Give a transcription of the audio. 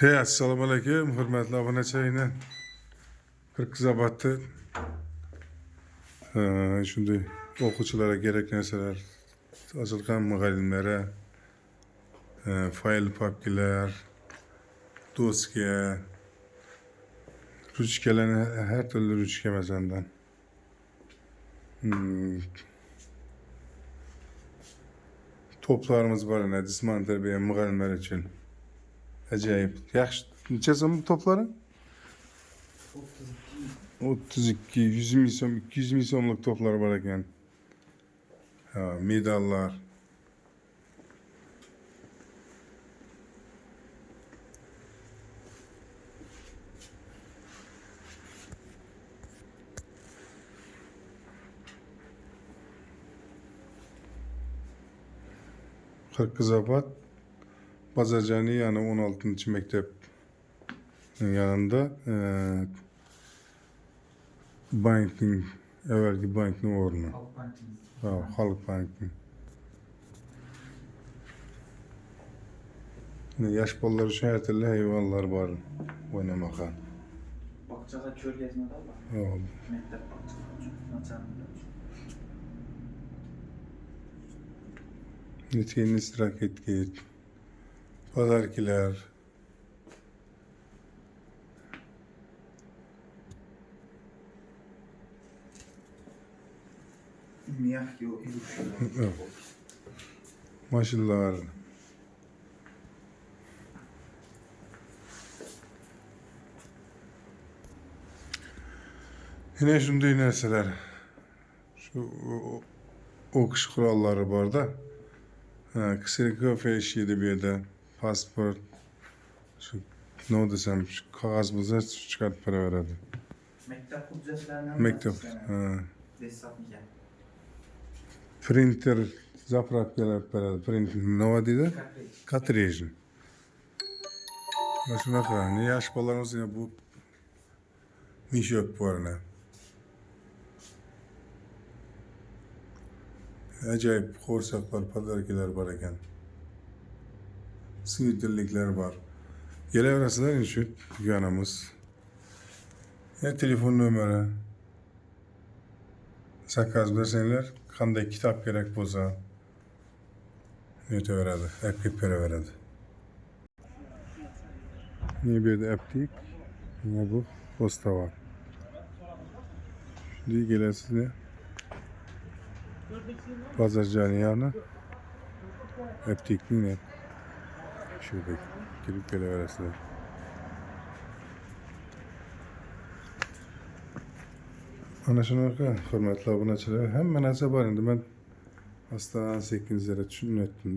Hey, assalomu alaykum, hurmatli obunachilar. Qirg'izobatda shunday o'quvchilarga kerak narsalar, yozilgan muallimlari, fayl papkalar, doska, ruchkalarni har turli ruchka masalan. Toplarımız var ne dismanter beyan muallimler için. Acayip. Yaxşı. Neçə so'm bu topların? 32, 100 ming so'm, 200 ming so'mlik toplar var ekan. Ha, medallar. Qirg'izobod Bazarjani yani 16. mektep yanında bankning, evvelki bankning o'rni. Ha, Xalq bankning. Yosh bolalar uchun har turli hayvonlar bor o'ynamoqqa. Bog'chaga ko'rgazmada bor. Maktab bog'chasi Nitki'nin istirahat etki, pazarkiler, miyah yok. maşinlar, yine şunday narsalar, şu o'qish qurollari borda. Kserigrafya ishlaydi bu yerda, pasport, shu nima desam, shu qog'oz bo'lsa chiqarib beraveradi. Maktab hujjatlarini Maktab, desatgan. printer, zapravkalar beradi. Printer nima deydi? Kartrej. Mana shunaqa, yosh bolalarimiz bu mishok borna. Acayip qo'rsaqlar, padarkalar bor ekan. Sviterliklar bor. Kelaverasizlar shu dukanimiz. Telefon nomeri. Zakaz bersanglar, qanday kitob kerak bo'lsa, aytaveradi, olib kelib beraveradi. Ne bu yerda aptek, ne bu posta var. Shunday kelasizlar. Bazarjaniyani aptekning shurada kirib kelaverasizlar. Ana shunaqa hurmatli obunachilar, hamma narsa bor. Endi men astan sekin tushunayotdim.